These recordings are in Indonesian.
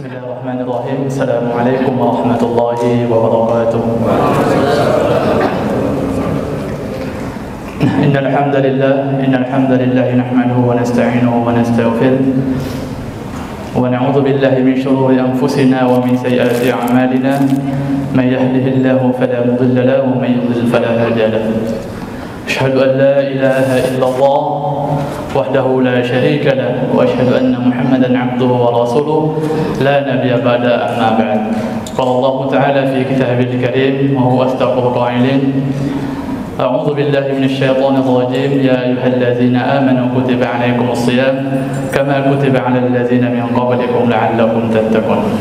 Bismillahirrahmanirrahim. Assalamualaikum warahmatullahi wabarakatuh. Innal hamdalillah nahmaduhu wa nasta'inuhu wa nastaghfiruh wa na'udzu billahi min shururi anfusina wa min sayyiati a'malina may yahdihillahu fala mudilla lahu wa may yudlil fala hadiya lahu. Asyhadu an la ilaha illallah wahdahu la syarika lah wa asyhadu anna Muhammadan 'abduhu wa rasuluh la nabiyya ba'da amma ba'd. Qala Allah ta'ala fi kitabihi al-karim wa huwa asdaqul qa'ilin. A'udzu billahi minasy syaithanir rajim. Ya ayyuhalladzina amanu kutiba 'alaikumus shiyam kama kutiba 'alal ladzina min qablikum la'allakum tattaqun.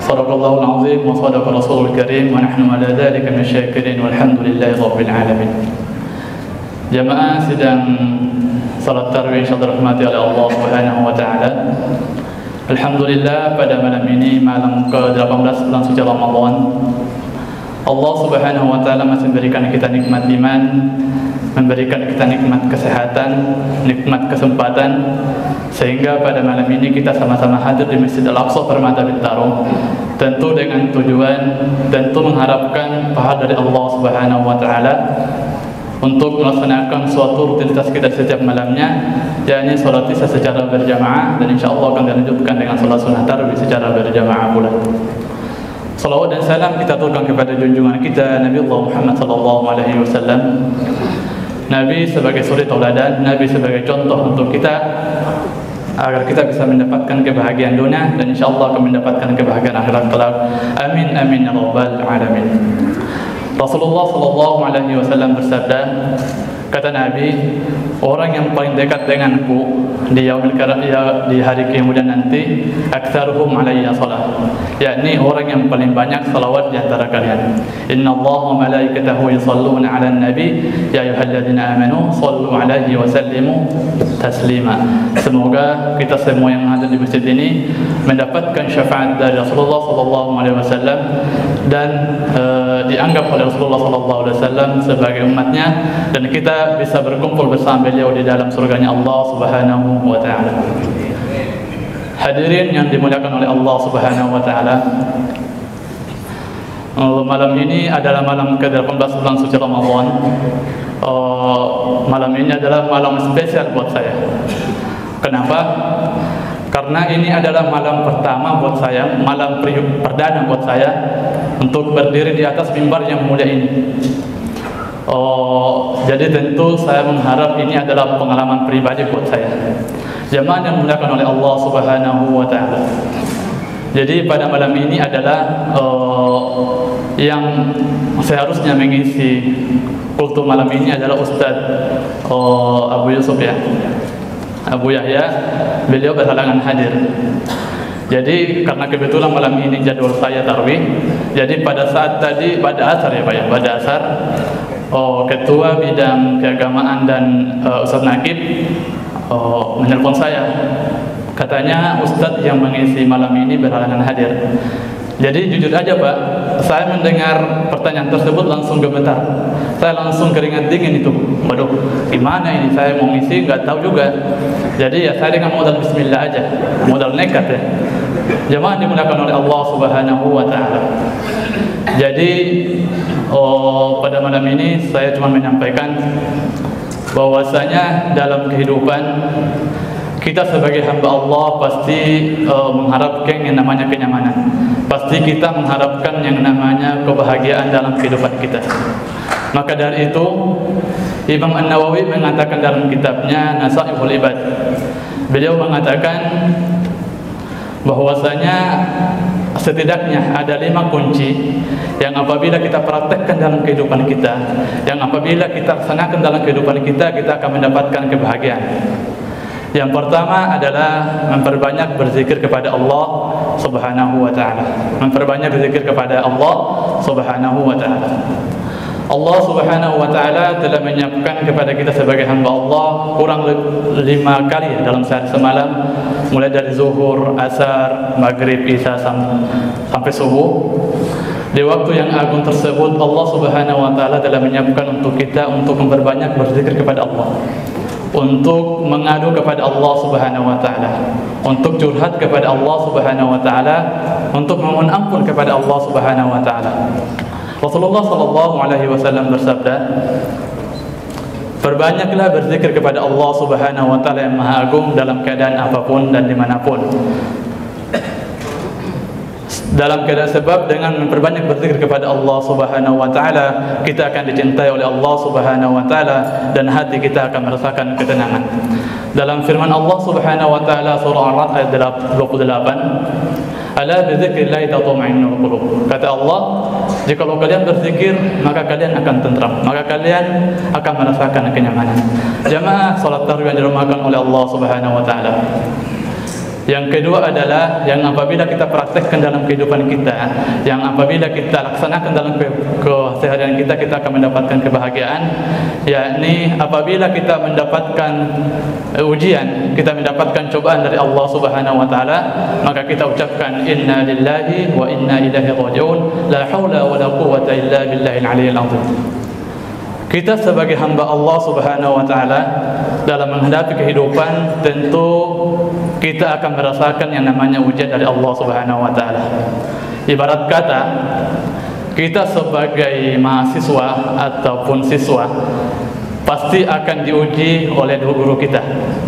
Sadaqallahul 'azim wa sadaqa rasulul karim wa nahnu 'ala dzalika minasyakirin walhamdulillahi rabbil alamin. Jamaah sidang salat tarawih insyaallah rahmati oleh Allah Subhanahu wa taala. Alhamdulillah pada malam ini malam ke-18 bulan suci Ramadan, Allah Subhanahu wa taala masih memberikan kita nikmat iman, memberikan kita nikmat kesehatan, nikmat kesempatan, sehingga pada malam ini kita sama-sama hadir di Masjid Al-Aqsa Permata Bintaro, tentu dengan tujuan, tentu mengharapkan pahala dari Allah Subhanahu wa taala untuk melaksanakan suatu rutinitas kita setiap malamnya, yakni salat isya secara berjamaah, dan insyaallah akan dilanjutkan dengan salat sunnah tarawih secara berjamaah pula. Salawat dan salam kita aturkan kepada junjungan kita Nabi Allah Muhammad sallallahu alaihi wasallam. Nabi sebagai suri tauladan, Nabi sebagai contoh untuk kita agar kita bisa mendapatkan kebahagiaan dunia dan insyaallah akan mendapatkan kebahagiaan akhirat kelak. Amin amin ya rabbal alamin. Rasulullah sallallahu alaihi wasallam bersabda, kata Nabi, orang yang paling dekat denganku di yaumil qiyamah, di hari kemudian nanti, aktsaruhum alayya shalah, yakni orang yang paling banyak salawat di antara kalian. Innallaha wa malaikatahu yusholluna 'alan nabi ya ayyuhalladzina amanu shallu 'alaihi wa sallimu taslima. Semoga kita semua yang ada di masjid ini mendapatkan syafaat dari Rasulullah sallallahu alaihi wasallam dan dianggap oleh Rasulullah sallallahu alaihi wasallam sebagai umatnya, dan kita bisa berkumpul bersama beliau di dalam surganya Allah Subhanahu wa taala. Hadirin yang dimuliakan oleh Allah Subhanahu wa taala, malam ini adalah malam ke-18 bulan suci Ramadan. Malam ini adalah malam spesial buat saya. Kenapa? Karena ini adalah malam pertama buat saya, malam perdana buat saya untuk berdiri di atas mimbar yang mulia ini. Jadi tentu saya mengharap ini adalah pengalaman pribadi buat saya. Jamaah yang dimuliakan oleh Allah Subhanahu wa taala. Jadi pada malam ini adalah yang seharusnya mengisi kultum malam ini adalah Ustadz Abu Yusuf ya, Abu Yahya, beliau berhalangan hadir. Jadi karena kebetulan malam ini jadwal saya tarawih, jadi pada saat tadi pada asar ya Pak ya, pada asar Ketua Bidang Keagamaan dan Ustadz Nakib menelpon saya. Katanya Ustadz yang mengisi malam ini berhalangan hadir. Jadi jujur aja Pak, saya mendengar pertanyaan tersebut langsung gemetar. Saya langsung keringat dingin itu. Waduh, gimana ini, saya mau ngisi nggak tahu juga. Jadi ya saya dengan modal bismillah aja, modal nekat ya. Jemaah dimuliakan oleh Allah Subhanahu wa taala. Jadi pada malam ini saya cuma menyampaikan bahwasanya dalam kehidupan kita sebagai hamba Allah pasti mengharapkan yang namanya kenyamanan. Pasti kita mengharapkan yang namanya kebahagiaan dalam kehidupan kita. Maka dari itu Imam An-Nawawi mengatakan dalam kitabnya Nasaihul Ibad, beliau mengatakan bahwasanya setidaknya ada 5 kunci yang apabila kita praktekkan dalam kehidupan kita, yang apabila kita laksanakan dalam kehidupan kita, kita akan mendapatkan kebahagiaan. Yang pertama adalah memperbanyak berzikir kepada Allah Subhanahu wa taala. Memperbanyak berzikir kepada Allah Subhanahu wa taala. Allah Subhanahu wa taala telah menyiapkan kepada kita sebagai hamba Allah kurang 5 kali dalam sehari semalam, mulai dari zuhur, asar, maghrib, isya sampai subuh. Di waktu yang agung tersebut Allah Subhanahu wa taala telah menyiapkan untuk kita untuk memperbanyak berzikir kepada Allah. untuk mengadu kepada Allah Subhanahu wa taala, untuk curhat kepada Allah Subhanahu wa taala, untuk memohon ampun kepada Allah Subhanahu wa taala. Rasulullah sallallahu alaihi wasallam bersabda, "Perbanyaklah berzikir kepada Allah Subhanahu wa taala yang Maha Agung dalam keadaan apapun dan dimanapun." Dalam keadaan sebab dengan memperbanyak berzikir kepada Allah Subhanahu wa taala, kita akan dicintai oleh Allah Subhanahu wa taala dan hati kita akan merasakan ketenangan. Dalam firman Allah Subhanahu wa taala surah Ar-Ra'd ayat 28, "Ala bi dzikrillah tatma'innul qulub." Kata Allah, jikalau kalian berzikir, maka kalian akan tentram, maka kalian akan merasakan kenyamanan. Jamaah salat tarawih yang dirahmatkan oleh Allah Subhanahu wa taala. Yang kedua adalah yang apabila kita praktekkan dalam kehidupan kita, yang apabila kita laksanakan dalam keseharian kita, kita akan mendapatkan kebahagiaan, yakni apabila kita mendapatkan ujian, kita mendapatkan cobaan dari Allah Subhanahu wa taala, maka kita ucapkan inna lillahi wa inna ilaihi raji'un, la haula wa la quwwata illa billahil aliyyil azim. Kita sebagai hamba Allah Subhanahu wa taala dalam menghadapi kehidupan, tentu kita akan merasakan yang namanya ujian dari Allah Subhanahu wa taala. Ibarat kata, kita sebagai mahasiswa ataupun siswa pasti akan diuji oleh guru kita,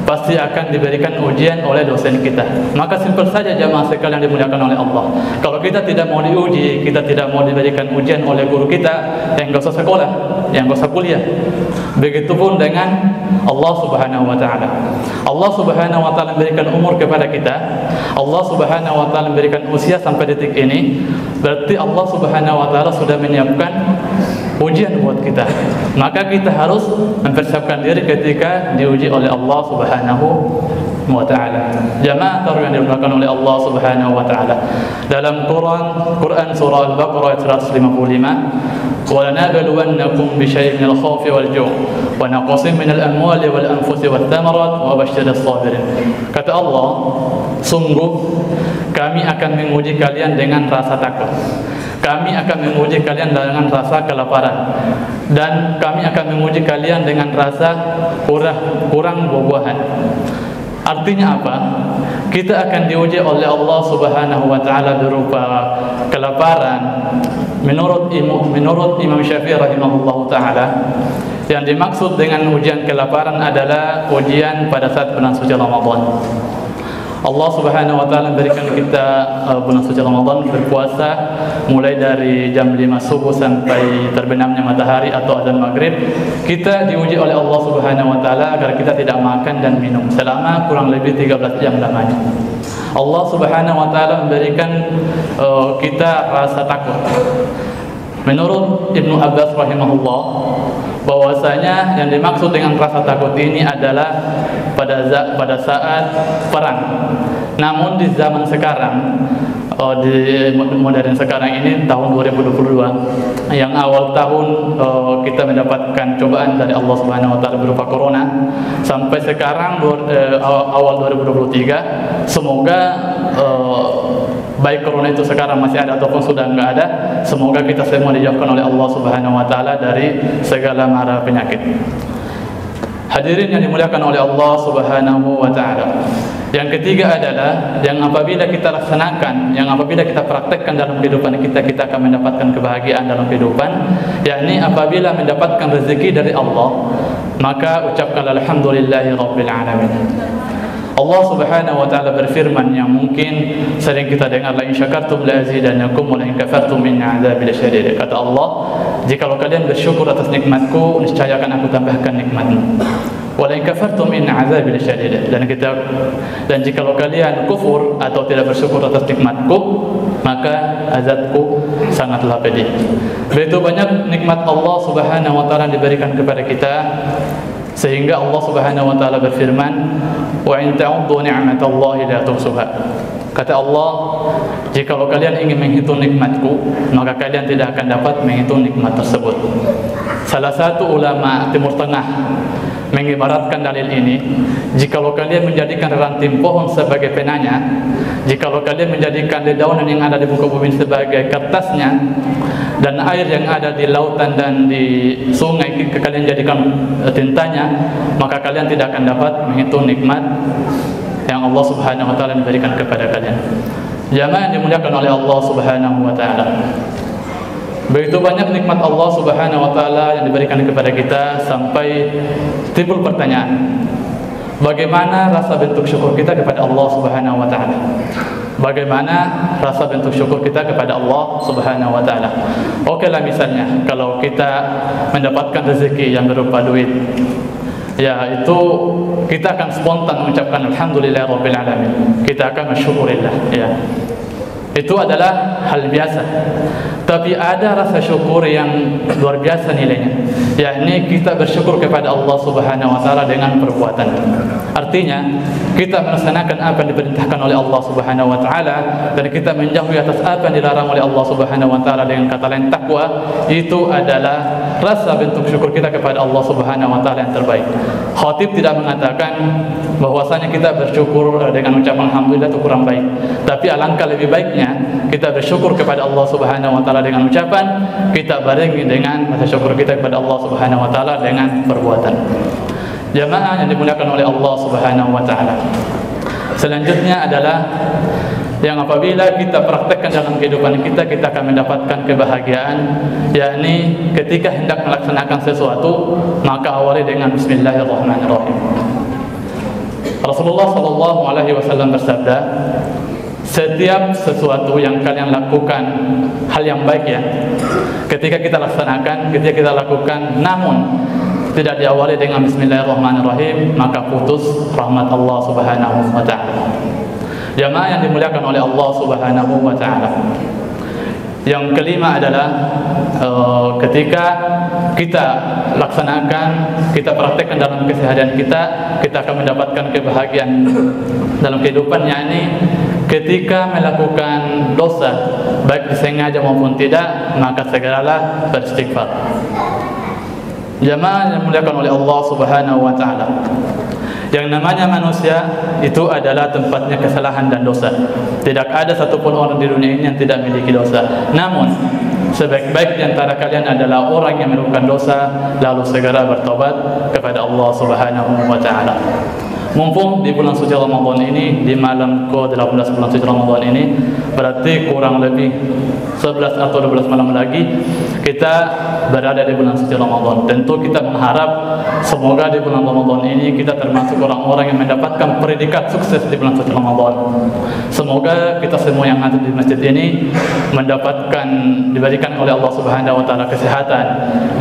pasti akan diberikan ujian oleh dosen kita. Maka simpel saja jamaah sekalian yang dimuliakan oleh Allah, kalau kita tidak mau diuji, kita tidak mau diberikan ujian oleh guru kita, yang enggak usah sekolah, yang enggak usah kuliah. Begitupun dengan Allah Subhanahu wa taala. Allah Subhanahu wa taala memberikan umur kepada kita, Allah Subhanahu wa taala memberikan usia sampai detik ini, berarti Allah Subhanahu wa taala sudah menyiapkan ujian buat kita. Maka kita harus mempersiapkan diri ketika diuji oleh Allah Subhanahu wa taala. Jamaah tarawih yang dimuliakan oleh Allah Subhanahu wa taala. Dalam Quran surah Al-Baqarah ayat 155, "Wa lanabluwannakum bisyai'in minal khawfi wal ju' wa naqsin minal amwali wal anfusi wath thamarat wa basyiril sabirin." Kata Allah, sungguh kami akan menguji kalian dengan rasa takut, kami akan menguji kalian dengan rasa kelaparan, dan kami akan menguji kalian dengan rasa kurang buah-buahan. Artinya apa? Kita akan diuji oleh Allah Subhanahu wa taala berupa kelaparan. Menurut Imam Syafi'i rahimahullahu taala, yang dimaksud dengan ujian kelaparan adalah ujian pada saat bulan suci Ramadan. Allah Subhanahu wa taala memberikan kita bulan suci Ramadan berpuasa mulai dari jam 5 subuh sampai terbenamnya matahari atau azan maghrib. Kita diuji oleh Allah Subhanahu wa taala agar kita tidak makan dan minum selama kurang lebih 13 jam lamanya. Allah Subhanahu wa taala memberikan kita rasa takut. Menurut Ibnu Abbas rahimahullah, bahwasanya yang dimaksud dengan rasa takut ini adalah pada saat perang. Namun di zaman sekarang, di modern sekarang ini tahun 2022, yang awal tahun kita mendapatkan cobaan dari Allah Subhanahu wa taala berupa corona, sampai sekarang awal 2023, semoga baik corona itu sekarang masih ada ataupun sudah enggak ada, semoga kita semua dijauhkan oleh Allah Subhanahu wa taala dari segala mara penyakit. Hadirin yang dimuliakan oleh Allah Subhanahu wa taala. Yang ketiga adalah yang apabila kita laksanakan, yang apabila kita praktekkan dalam kehidupan kita, kita akan mendapatkan kebahagiaan dalam kehidupan, yakni apabila mendapatkan rezeki dari Allah, maka ucapkan alhamdulillahi rabbil alamin. Allah Subhanahu wa taala berfirman yang mungkin sering kita dengar, la in syakartum la azidannakum wa la in kafartum min adzabil syadid. Kata Allah, jikalau kalian bersyukur atas nikmatku, niscaya akan aku tambahkan nikmatmu. Wa la in kafartum min adzabil syadid. Dan jikalau kalian kufur atau tidak bersyukur atas nikmatku, maka azabku sangatlah pedih. Begitu banyak nikmat Allah Subhanahu wa taala diberikan kepada kita, sehingga Allah Subhanahu wa taala berfirman, wa in ta'uddu ni'matallahi la tuhsuha. Kata Allah, jikalau kalian ingin menghitung nikmatku, maka kalian tidak akan dapat menghitung nikmat tersebut. Salah satu ulama Timur Tengah mengibaratkan dalil ini, jikalau kalian menjadikan ranting pohon sebagai penanya, jikalau kalian menjadikan dedaunan yang ada di muka bumi sebagai kertasnya, dan air yang ada di lautan dan di sungai kalian jadikan tintanya, maka kalian tidak akan dapat menghitung nikmat yang Allah Subhanahu wa taala berikan kepada kalian. Jamaah yang dimuliakan oleh Allah Subhanahu wa taala. Begitu banyak nikmat Allah Subhanahu wa taala yang diberikan kepada kita sampai timbul pertanyaan, bagaimana rasa bentuk syukur kita kepada Allah Subhanahu wa taala? Bagaimana rasa bentuk syukur kita kepada Allah Subhanahu wa taala? Oke lah, misalnya kalau kita mendapatkan rezeki yang berupa duit, ya itu kita akan spontan mengucapkan alhamdulillahirabbil alamin. Kita akan bersyukurillah, ya. Itu adalah hal biasa. Tapi ada rasa syukur yang luar biasa nilainya, yakni kita bersyukur kepada Allah Subhanahu wa taala dengan perbuatan. Artinya, kita melaksanakan apa yang diperintahkan oleh Allah Subhanahu wa taala dan kita menjauhi atas apa yang dilarang oleh Allah Subhanahu wa taala, dengan kata lain takwa. Itu adalah rasa bentuk syukur kita kepada Allah Subhanahu wa taala yang terbaik. Khatib tidak mengatakan bahwasanya kita bersyukur dengan ucapan alhamdulillah itu kurang baik, tapi alangkah lebih baiknya kita bersyukur kepada Allah Subhanahu wa taala dengan ucapan, kita barengi dengan rasa syukur kita kepada Allah Subhanahu wa taala dengan perbuatan. Jamaah yang dimuliakan oleh Allah Subhanahu wa taala. Selanjutnya adalah yang apabila kita praktekkan dalam kehidupan kita, kita akan mendapatkan kebahagiaan, yakni ketika hendak melaksanakan sesuatu, maka awali dengan bismillahirrahmanirrahim. Rasulullah sallallahu alaihi wasallam bersabda, setiap sesuatu yang kalian lakukan, hal yang baik ya, ketika kita laksanakan, ketika kita lakukan, namun tidak diawali dengan bismillahirrahmanirrahim, maka putus rahmat Allah Subhanahu wa taala. Jamaah yang dimuliakan oleh Allah Subhanahu wa taala. Yang kelima adalah ketika kita laksanakan, kita praktekkan dalam keseharian kita, kita akan mendapatkan kebahagiaan dalam kehidupan, yakni ketika melakukan dosa, baik disengaja maupun tidak, maka segeralah beristighfar. Jamaah yang dimuliakan oleh Allah Subhanahu wa taala. Yang namanya manusia itu adalah tempatnya kesalahan dan dosa. Tidak ada satupun orang di dunia ini yang tidak memiliki dosa. Namun sebaik-baik di antara kalian adalah orang yang melakukan dosa lalu segera bertobat kepada Allah Subhanahu wa taala. Mumpung di bulan suci Ramadan ini, di malam ke-18 bulan suci Ramadan ini, berarti kurang lebih 11 atau 12 malam lagi kita berada di bulan suci Ramadan. Tentu kita mengharap semoga di bulan Ramadan ini kita termasuk orang-orang yang mendapatkan predikat sukses di bulan suci Ramadan. Semoga kita semua yang hadir di masjid ini mendapatkan, diberikan oleh Allah Subhanahu wa taala kesehatan,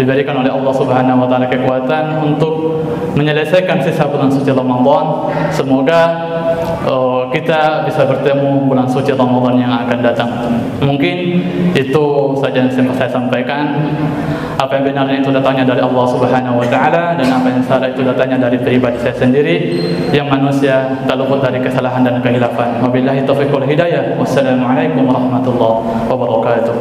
diberikan oleh Allah Subhanahu wa taala kekuatan untuk menyelesaikan sisa bulan suci Ramadan. Semoga kita bisa bertemu bulan suci Ramadan yang akan datang. Mungkin itu saja yang saya sampaikan. Apa yang benar itu datangnya dari Allah Subhanahu wa taala, dan apa yang salah itu datangnya dari pribadi saya sendiri, yang manusia tak luput dari kesalahan dan kehilafan. Wabillahi taufiq wal hidayah. Wassalamualaikum warahmatullahi wabarakatuh.